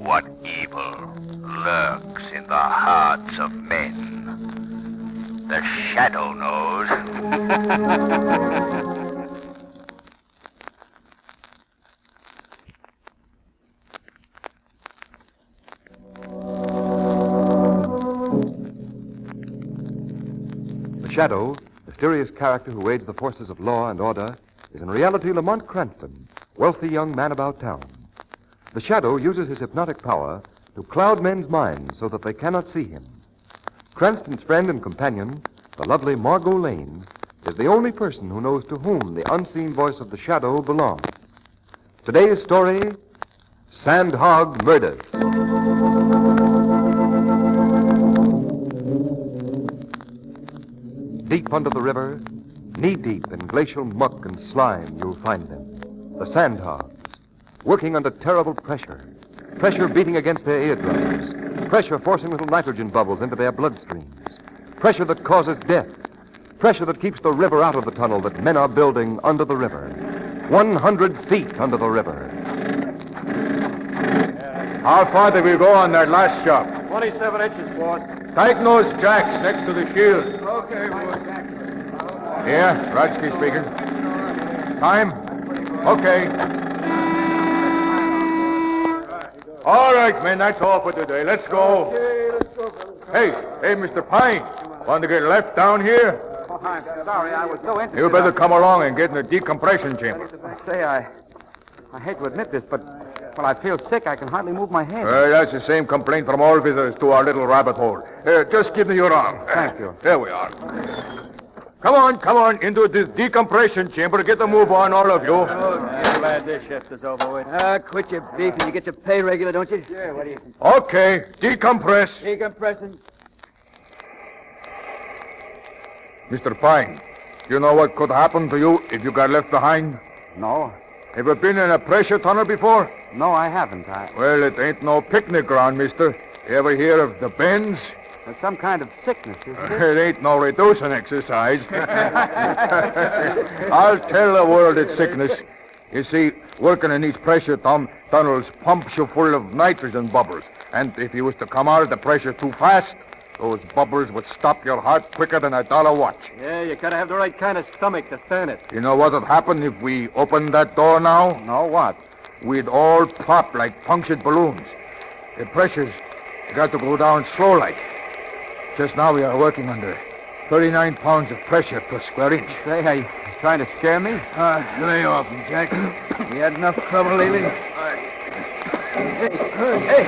what evil lurks in the hearts of men. The Shadow knows. The Shadow, mysterious character who aids the forces of law and order, is in reality Lamont Cranston, wealthy young man about town. The Shadow uses his hypnotic power to cloud men's minds so that they cannot see him. Cranston's friend and companion, the lovely Margot Lane, is the only person who knows to whom the unseen voice of the Shadow belongs. Today's story, Sandhog Murders. Deep under the river, knee-deep in glacial muck and slime, you'll find them. The Sandhogs, working under terrible pressure. Pressure beating against their eardrums. Pressure forcing little nitrogen bubbles into their bloodstreams. Pressure that causes death. Pressure that keeps the river out of the tunnel that men are building under the river. 100 feet under the river. How far did we go on that last shot? 27 inches, boss. Tighten those jacks next to the shield. Okay, boss. Here, Rodsky speaking. Time? Okay. All right, men, that's all for today. Let's go. Okay, let's go, fellas. Hey, Mr. Pine. Want to get left down here? Oh, I'm sorry. I was so interested. You better come along and get in the decompression chamber. I say, I hate to admit this, but when I feel sick, I can hardly move my head. That's the same complaint from all visitors to our little rabbit hole. Just give me your arm. Thank you. There we are. Come on, into this decompression chamber. Get the move on, all of you. I'm glad this shift is over with. Quit your beef and you get your pay regular, don't you? Yeah, what do you think? Okay, decompress. Decompressing. Mr. Pine, you know what could happen to you if you got left behind? No. Ever been in a pressure tunnel before? No, I haven't. Well, it ain't no picnic ground, mister. You ever hear of the bends? It's some kind of sickness, isn't it? It ain't no reducing exercise. I'll tell the world it's sickness. You see, working in these pressure tunnels pumps you full of nitrogen bubbles. And if you was to come out of the pressure too fast, those bubbles would stop your heart quicker than $1 watch. Yeah, you gotta have the right kind of stomach to stand it. You know what'd happen if we opened that door now? No, what? We'd all pop like punctured balloons. The pressure's got to go down slow like. Just now we are working under 39 pounds of pressure per square inch. Say, are you trying to scare me? Lay off him, Jack. You had enough trouble lately? Hey,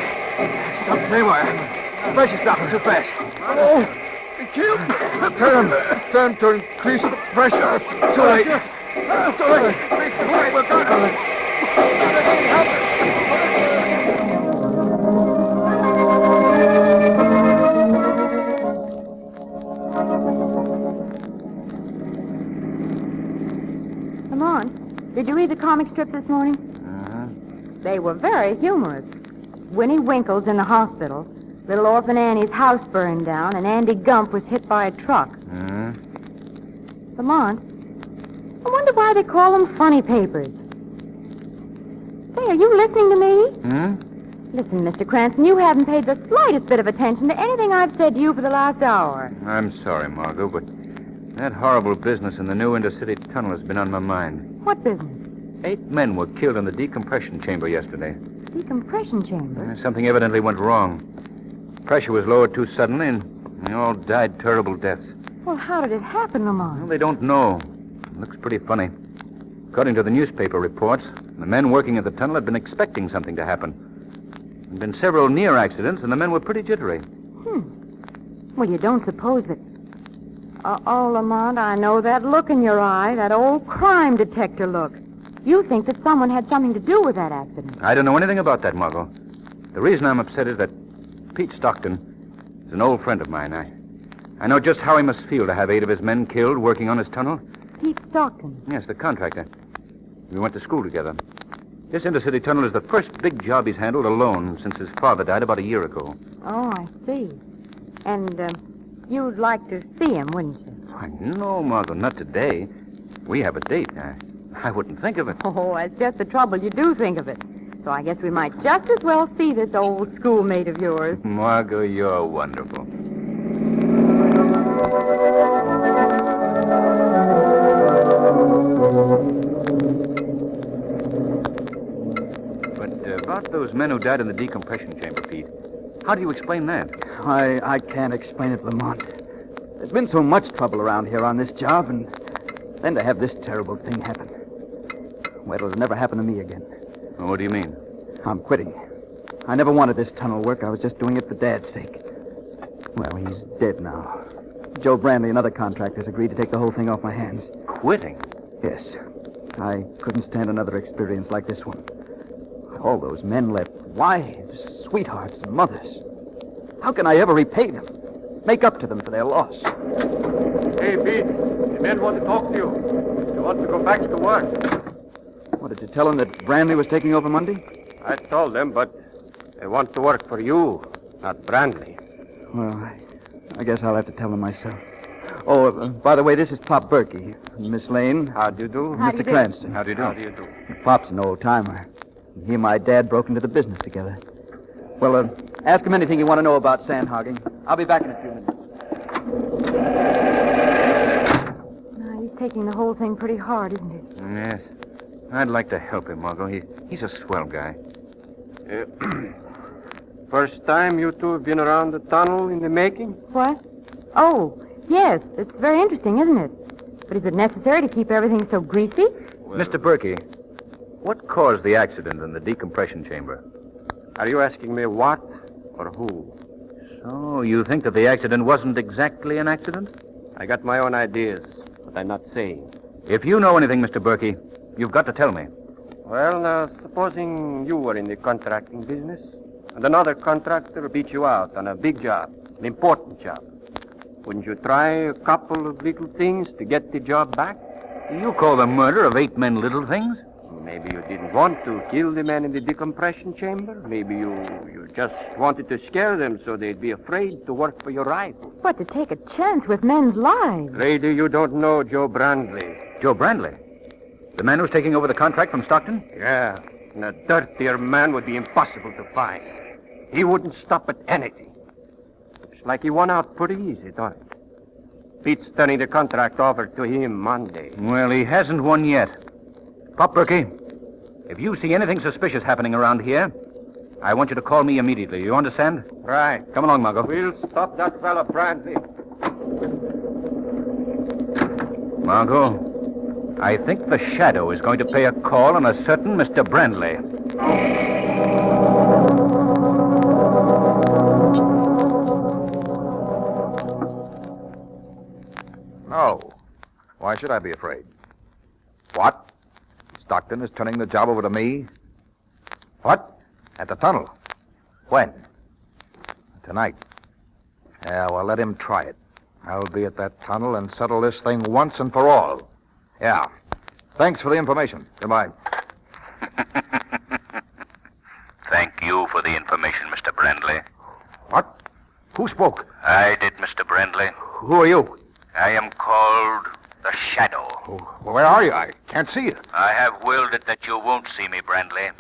stop the wire. Pressure's dropping too fast. Oh, turn to increase the pressure. Too late. Too late. We're done. Lamont, did you read the comic strips this morning? They were very humorous. Winnie Winkle's in the hospital. Little orphan Annie's house burned down, and Andy Gump was hit by a truck. Lamont, I wonder why they call them funny papers. Say, are you listening to me? Listen, Mr. Cranston, you haven't paid the slightest bit of attention to anything I've said to you for the last hour. I'm sorry, Margot, but that horrible business in the new intercity tunnel has been on my mind. What business? 8 men were killed in the decompression chamber yesterday. Decompression chamber? Something evidently went wrong. Pressure was lowered too suddenly, and they all died terrible deaths. Well, how did it happen, Lamont? Well, they don't know. It looks pretty funny. According to the newspaper reports, the men working at the tunnel had been expecting something to happen. There had been several near accidents, and the men were pretty jittery. Well, you don't suppose that... Oh, Lamont, I know that look in your eye, that old crime detector look. You think that someone had something to do with that accident. I don't know anything about that, Margot. The reason I'm upset is that Pete Stockton is an old friend of mine. I know just how he must feel to have 8 of his men killed working on his tunnel. Pete Stockton? Yes, the contractor. We went to school together. This intercity tunnel is the first big job he's handled alone since his father died about a year ago. Oh, I see. And you'd like to see him, wouldn't you? Why, no, Margot, not today. We have a date. I wouldn't think of it. Oh, that's just the trouble. You do think of it. So I guess we might just as well see this old schoolmate of yours. Margot, you're wonderful. But about those men who died in the decompression chamber, Pete, how do you explain that? I can't explain it, Lamont. There's been so much trouble around here on this job, and then to have this terrible thing happen. Well, it'll never happen to me again. Well, what do you mean? I'm quitting. I never wanted this tunnel work. I was just doing it for Dad's sake. Well, he's dead now. Joe Brandley and other contractors agreed to take the whole thing off my hands. Quitting? Yes. I couldn't stand another experience like this one. All those men left wives, sweethearts, and mothers. How can I ever repay them? Make up to them for their loss? Hey, Pete, the men want to talk to you. They want to go back to work. What, did you tell them that Brandley was taking over Monday? I told them, but they want to work for you, not Brandley. Well, I guess I'll have to tell them myself. Oh, by the way, this is Pop Berkey. Miss Lane. How do you do? How do you Mr. do? Cranston. How do you do? How do you do? Pop's an old-timer. He and my dad broke into the business together. Well, ask him anything you want to know about sandhogging. I'll be back in a few minutes. Now, he's taking the whole thing pretty hard, isn't it? Yes. I'd like to help him, Margot. He's a swell guy. First time you two have been around the tunnel in the making? What? Oh, yes. It's very interesting, isn't it? But is it necessary to keep everything so greasy? Mr. Berkey, what caused the accident in the decompression chamber? Are you asking me what or who? So, you think that the accident wasn't exactly an accident? I got my own ideas, but I'm not saying. If you know anything, Mr. Berkey, you've got to tell me. Well, now, supposing you were in the contracting business, and another contractor beat you out on a big job, an important job. Wouldn't you try a couple of little things to get the job back? You call the murder of 8 men little things? Maybe you didn't want to kill the men in the decompression chamber. Maybe you just wanted to scare them so they'd be afraid to work for your rival. But to take a chance with men's lives. Lady, you don't know Joe Brandley. Joe Brandley? The man who's taking over the contract from Stockton? Yeah, and a dirtier man would be impossible to find. He wouldn't stop at anything. Looks like he won out pretty easy, don't it? Pete's turning the contract over to him Monday. Well, he hasn't won yet. Pop Berkey, if you see anything suspicious happening around here, I want you to call me immediately. You understand? Right. Come along, Margot. We'll stop that fella, Brandley. Margot, I think the Shadow is going to pay a call on a certain Mr. Brandley. No. Why should I be afraid? What? Stockton is turning the job over to me? What? At the tunnel. When? Tonight. Yeah, well, let him try it. I'll be at that tunnel and settle this thing once and for all. Yeah. Thanks for the information. Goodbye. Thank you for the information, Mr. Brandley. What? Who spoke? I did, Mr. Brandley. Who are you? I am called the Shadow. Where are you? I can't see you. I have willed it that you won't see me, Brandley.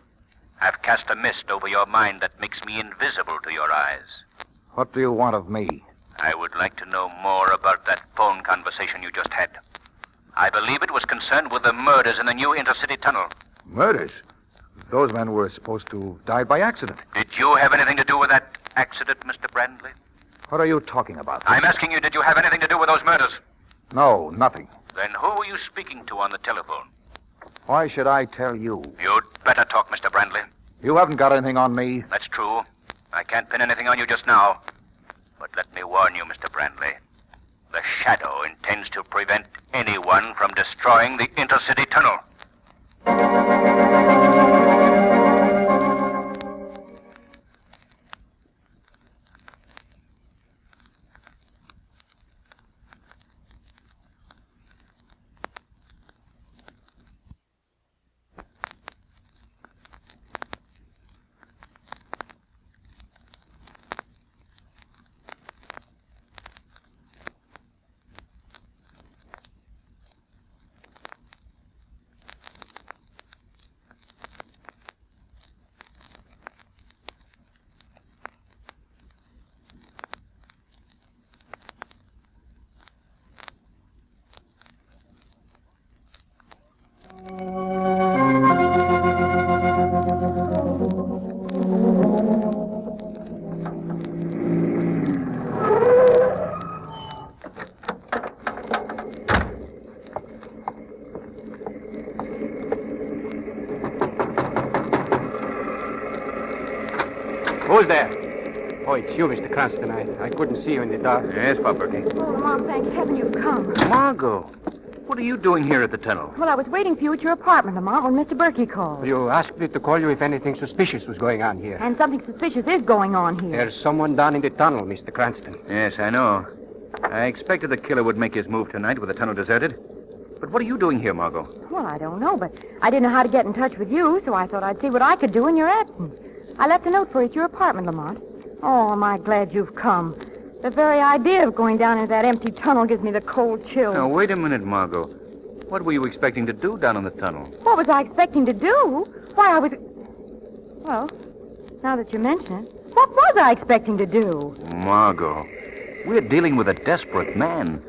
I've cast a mist over your mind that makes me invisible to your eyes. What do you want of me? I would like to know more about that phone conversation you just had. I believe it was concerned with the murders in the new intercity tunnel. Murders? Those men were supposed to have died by accident. Did you have anything to do with that accident, Mr. Brandley? What are you talking about? I'm asking you, did you have anything to do with those murders? No, nothing. Then who were you speaking to on the telephone? Why should I tell you? You'd better talk, Mr. Brandley. You haven't got anything on me. That's true. I can't pin anything on you just now. But let me warn you, Mr. Brandley. The Shadow intends to prevent anyone from destroying the intercity tunnel. Who's there? Oh, it's you, Mr. Cranston. I couldn't see you in the dark. Yes, Pop Berkey. Oh, Lamont, thank heaven you've come. Margot, what are you doing here at the tunnel? Well, I was waiting for you at your apartment, Lamont, when Mr. Berkey called. You asked me to call you if anything suspicious was going on here. And something suspicious is going on here. There's someone down in the tunnel, Mr. Cranston. Yes, I know. I expected the killer would make his move tonight with the tunnel deserted. But what are you doing here, Margot? Well, I don't know, but I didn't know how to get in touch with you, so I thought I'd see what I could do in your absence. I left a note for you at your apartment, Lamont. Oh, am I glad you've come. The very idea of going down into that empty tunnel gives me the cold chill. Now, wait a minute, Margot. What were you expecting to do down in the tunnel? What was I expecting to do? Why, I was... Well, now that you mention it, what was I expecting to do? Margot, we're dealing with a desperate man.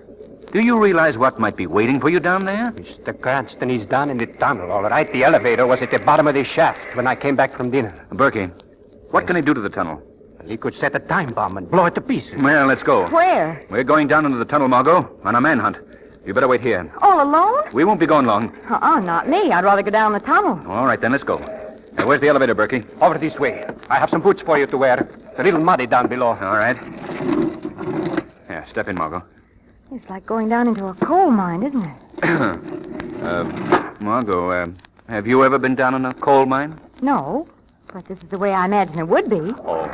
Do you realize what might be waiting for you down there? Mr. Cranston, he's down in the tunnel, all right. The elevator was at the bottom of the shaft when I came back from dinner. Berkey, what can he do to the tunnel? He could set a time bomb and blow it to pieces. Well, let's go. Where? We're going down into the tunnel, Margot, on a manhunt. You better wait here. All alone? We won't be going long. Not me. I'd rather go down the tunnel. All right, then, let's go. Now, where's the elevator, Berkey? Over this way. I have some boots for you to wear. It's a little muddy down below. All right. Yeah, step in, Margot. It's like going down into a coal mine, isn't it? Margot, have you ever been down in a coal mine? No, but this is the way I imagine it would be. Oh.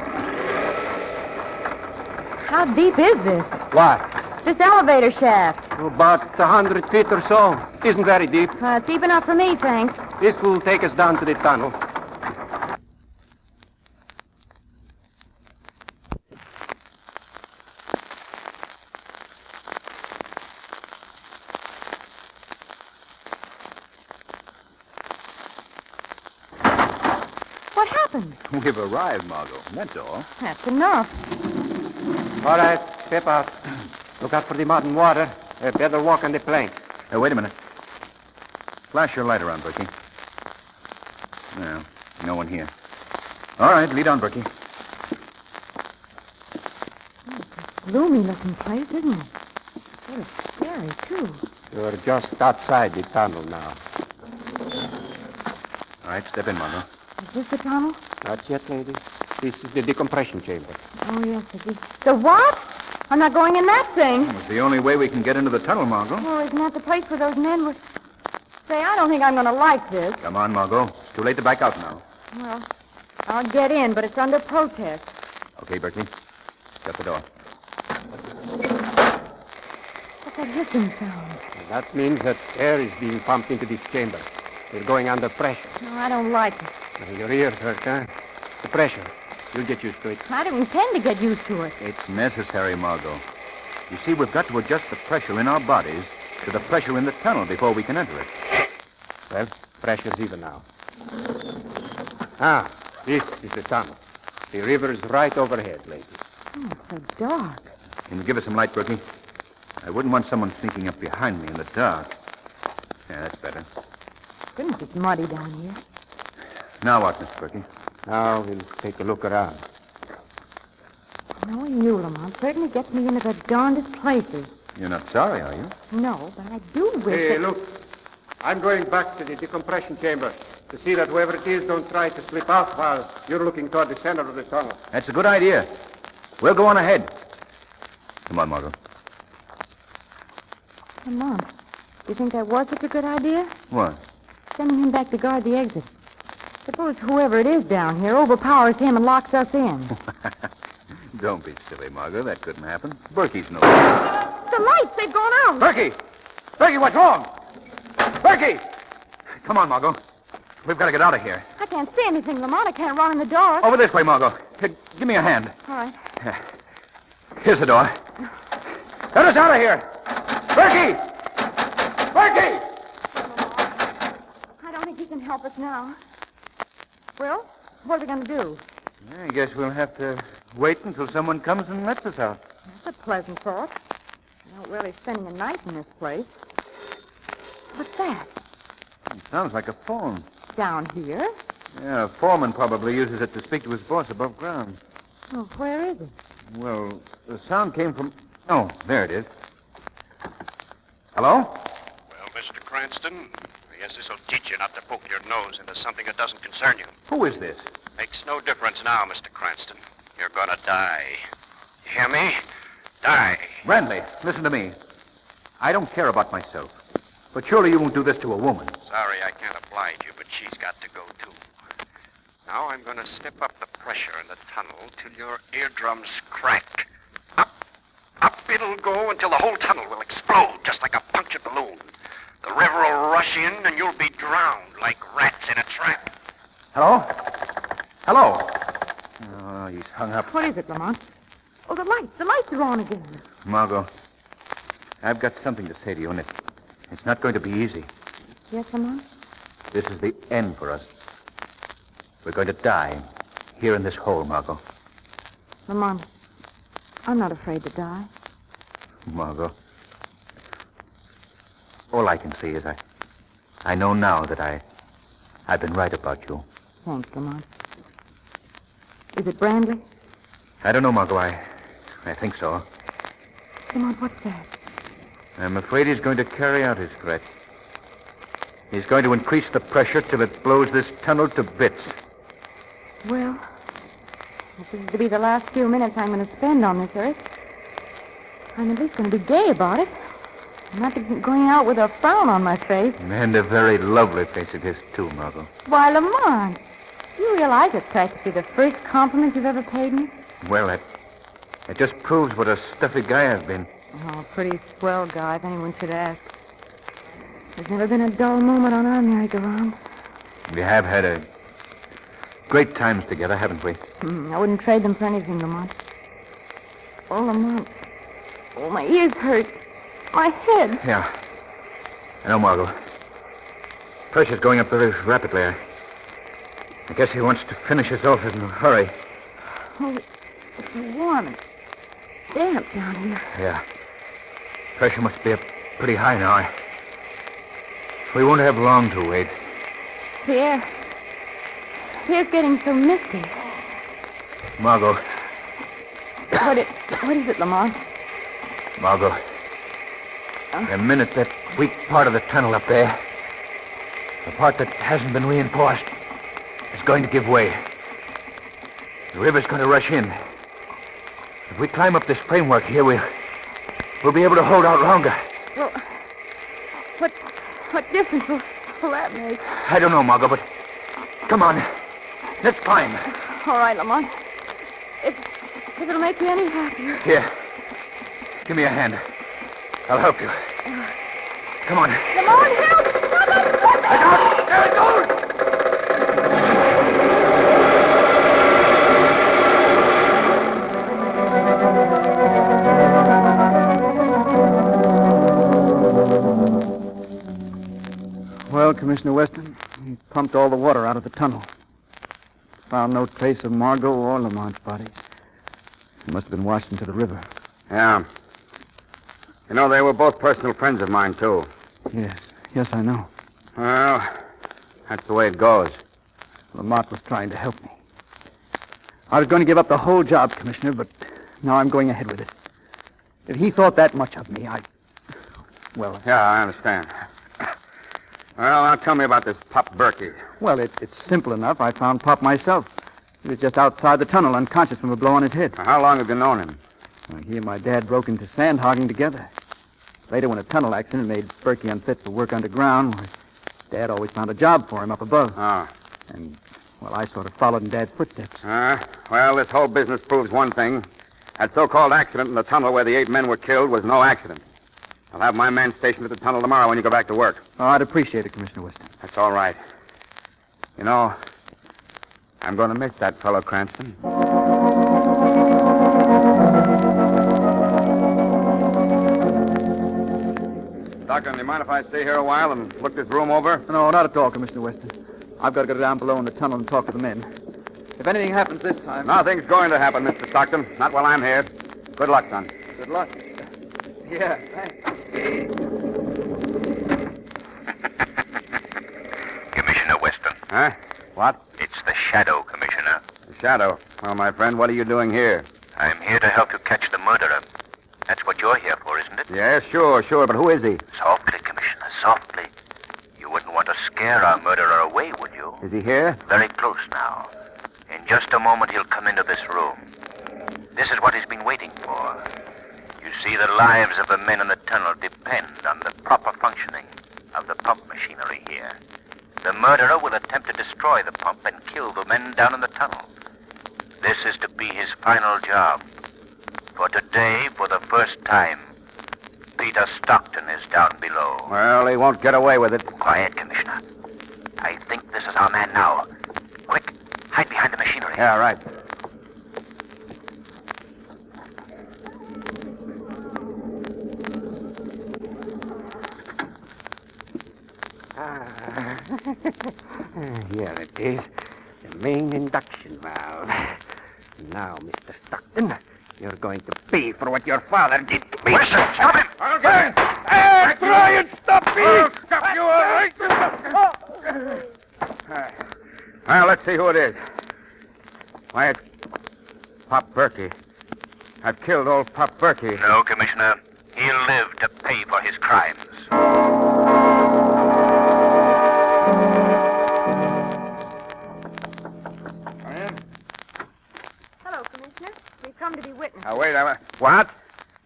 How deep is this? What? This elevator shaft. About 100 feet or so. Isn't very deep. Deep enough for me, thanks. This will take us down to the tunnel. What happened? We've arrived, Margot. That's all. That's enough. All right, step out. Look out for the mud and water. Better walk on the planks. Wait a minute. Flash your light around, Berkey. No, no one here. All right, lead on, Berkey. Gloomy-looking place, isn't it? Sort of scary, too. You're just outside the tunnel now. All right, step in, Margot. Is this the tunnel? Not yet, lady. This is the decompression chamber. Oh, yes, it is. The what? I'm not going in that thing. It's the only way we can get into the tunnel, Margot. Oh, isn't that the place where those men were... Say, I don't think I'm going to like this. Come on, Margot. It's too late to back out now. Well, I'll get in, but it's under protest. Okay, Berkey. Shut the door. What's that hissing sound? That means that air is being pumped into this chamber. We're going under pressure. No, I don't like it. Your ears hurt, huh? The pressure. You'll get used to it. I don't intend to get used to it. It's necessary, Margot. You see, we've got to adjust the pressure in our bodies to the pressure in the tunnel before we can enter it. Well, pressure's even now. Ah, this is the tunnel. The river's right overhead, lady. Oh, it's so dark. Can you give us some light, Berkey? I wouldn't want someone sneaking up behind me in the dark. Yeah, that's better. Goodness, it's muddy down here. Now what, Mr. Berkey? Now we'll take a look around. Knowing you, Lamont, certainly gets me into the darndest places. You're not sorry, are you? No, but I do wish Hey, that... look. I'm going back to the decompression chamber to see that whoever it is don't try to slip out while you're looking toward the center of the tunnel. That's a good idea. We'll go on ahead. Come on, Margot. Lamont, do you think that was such a good idea? What? Sending him back to guard the exit. Suppose whoever it is down here overpowers him and locks us in. Don't be silly, Margot. That couldn't happen. Berkey's no... The lights, they've gone out. Berkey! Berkey, what's wrong? Berkey! Come on, Margot. We've got to get out of here. I can't see anything, Lamont. I can't run in the dark. Over this way, Margot. Here, give me a hand. All right. Here's the door. Let us out of here! Berkey! Berkey! I don't think he can help us now. Well, what are we going to do? I guess we'll have to wait until someone comes and lets us out. That's a pleasant thought. I don't really spending a night in this place. What's that? It sounds like a phone. Down here? Yeah, a foreman probably uses it to speak to his boss above ground. Well, where is it? Well, the sound came from... Oh, there it is. Hello? Well, Mr. Cranston, I guess this will teach you not to poke your nose into something that doesn't concern you. Who is this? Makes no difference now, Mr. Cranston. You're gonna die. You hear me? Die. Brandley, listen to me. I don't care about myself. But surely you won't do this to a woman. Sorry I can't oblige you, but she's got to go, too. Now I'm gonna step up the pressure in the tunnel till your eardrums crack. Up it'll go until the whole tunnel will explode, just like a punctured balloon. The river will rush in, and you'll be drowned like rats in a trap. Hello? Hello? Oh, he's hung up. What is it, Lamont? Oh, the lights. The lights are on again. Margot, I've got something to say to you, and it's not going to be easy. Yes, Lamont? This is the end for us. We're going to die here in this hole, Margot. Lamont, I'm not afraid to die. Margot. All I can say is I know now that I've been right about you. Thanks, Lamont. Is it Brandley? I don't know, Margot. I think so. Lamont, what's that? I'm afraid he's going to carry out his threat. He's going to increase the pressure till it blows this tunnel to bits. Well, this is to be the last few minutes I'm going to spend on this earth. I'm at least going to be gay about it. I'm not going out with a frown on my face. And a very lovely face it is, too, Margot. Why, Lamont, you realize it's practically the first compliment you've ever paid me? Well, it just proves what a stuffy guy I've been. Oh, pretty swell guy, if anyone should ask. There's never been a dull moment on our merry-go-round. We have had a great times together, haven't we? I wouldn't trade them for anything, Lamont. Oh, Lamont. Oh, my ears hurt. My head. Yeah. I know, Margot. Pressure's going up very rapidly. I guess he wants to finish us off in a hurry. Oh, it's warm and damp down here. Yeah. Pressure must be up pretty high now. We won't have long to wait. The air's getting so misty. Margot. What is it, Lamont? Margot. In a minute, that weak part of the tunnel up there, the part that hasn't been reinforced, is going to give way. The river's going to rush in. If we climb up this framework here, we'll be able to hold out longer. Well, what difference will that make? I don't know, Margot, but come on. Let's climb. All right, Lamont. If it'll make you any happier. Here. Give me a hand. I'll help you. Come on. Lamont, help! Look out! There it goes! Well, Commissioner Weston, he pumped all the water out of the tunnel. Found no trace of Margot or Lamont's bodies. They must have been washed into the river. Yeah. You know, they were both personal friends of mine, too. Yes, I know. Well, that's the way it goes. Lamont was trying to help me. I was going to give up the whole job, Commissioner, but now I'm going ahead with it. If he thought that much of me, well... Yeah, I understand. Well, now tell me about this Pop Berkey. Well, it's simple enough. I found Pop myself. He was just outside the tunnel, unconscious from a blow on his head. Now, how long have you known him? Well, he and my dad broke into sandhogging together. Later, when a tunnel accident made Berkey unfit for work underground, well, Dad always found a job for him up above. Oh. And, well, I sort of followed in Dad's footsteps. Well, this whole business proves one thing. That so-called accident in the tunnel where the 8 men were killed was no accident. I'll have my man stationed at the tunnel tomorrow when you go back to work. Oh, I'd appreciate it, Commissioner Weston. That's all right. You know, I'm going to miss that fellow Cranston. Doctor, do you mind if I stay here a while and look this room over? No, not at all, Commissioner Weston. I've got to go down below in the tunnel and talk to the men. If anything happens this time... Nothing's going to happen, Mr. Stockton. Not while I'm here. Good luck, son. Good luck. Yeah, thanks. Commissioner Weston. Huh? What? It's the Shadow, Commissioner. The Shadow. Well, my friend, what are you doing here? I'm here to help you catch the murderer. That's what you're here for, isn't it? Yeah, sure, but who is he? Softly, Commissioner, softly. You wouldn't want to scare our murderer away, would you? Is he here? Very close now. In just a moment, he'll come into this room. This is what he's been waiting for. You see, the lives of the men in the tunnel depend on the proper functioning of the pump machinery here. The murderer will attempt to destroy the pump and kill the men down in the tunnel. This is to be his final job. For today, for the first time, Peter Stockton is down below. Well, he won't get away with it. Quiet, Commissioner. I think this is our man now. Quick, hide behind the machinery. Yeah, right. Here it is. The main induction valve. Now, Mr. Stockton, you're going to pay for what your father did to me. Listen, stop him! I'll get him! Hey, try and stop me! I'll stop you, all right? Well, let's see who it is. Why, it's Pop Berkey. I've killed old Pop Berkey. No, Commissioner. He'll live to pay for his crimes. Hello, Commissioner. We've come to be witnesses. Now, wait. What?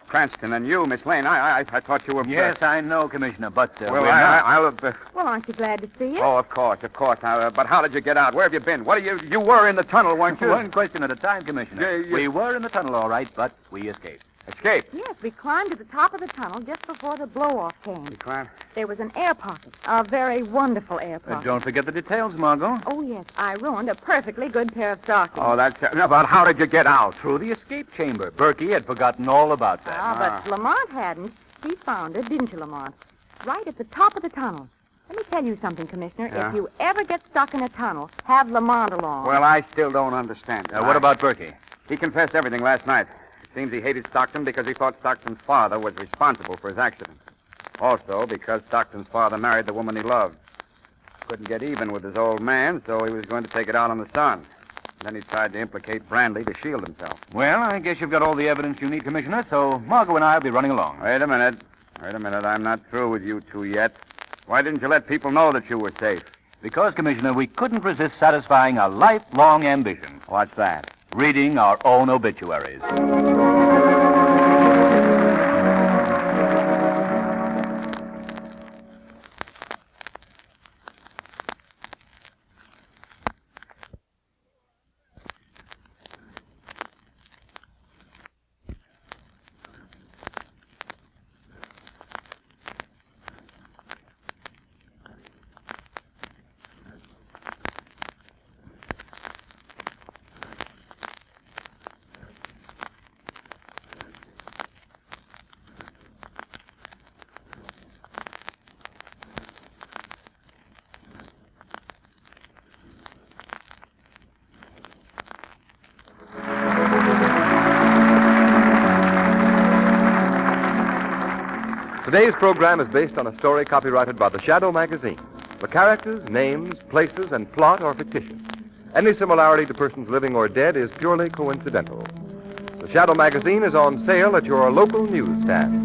Cranston and you, Miss Lane. I thought you were... Yes, I know, Commissioner, but Well, I'll... Well, aren't you glad to see us? Oh, of course. Now, but how did you get out? Where have you been? What are you... You were in the tunnel, weren't you? one question at a time, Commissioner. Yeah. We were in the tunnel, all right, but we escaped. Escaped. Yes, we climbed to the top of the tunnel just before the blow-off came. You climbed? There was an air pocket, a very wonderful air pocket. Don't forget the details, Margot. Oh, yes, I ruined a perfectly good pair of stockings. Oh, that's... No, but how did you get out? Through the escape chamber. Berkey had forgotten all about that. But Lamont hadn't. He found it, didn't you, Lamont? Right at the top of the tunnel. Let me tell you something, Commissioner. Yeah? If you ever get stuck in a tunnel, have Lamont along. Well, I still don't understand. What about Berkey? He confessed everything last night. It seems he hated Stockton because he thought Stockton's father was responsible for his accident. Also, because Stockton's father married the woman he loved. Couldn't get even with his old man, so he was going to take it out on the son. Then he tried to implicate Brandley to shield himself. Well, I guess you've got all the evidence you need, Commissioner, so Margot and I will be running along. Wait a minute. I'm not through with you two yet. Why didn't you let people know that you were safe? Because, Commissioner, we couldn't resist satisfying a lifelong ambition. What's that? Reading our own obituaries. Today's program is based on a story copyrighted by the Shadow magazine. The characters, names, places, and plot are fictitious. Any similarity to persons living or dead is purely coincidental. The Shadow magazine is on sale at your local newsstand.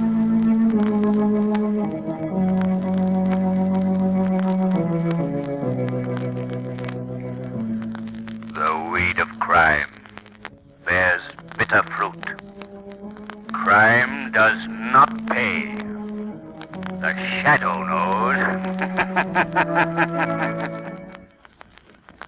The weed of crime bears bitter fruit. Crime does not pay. The Shadow knows.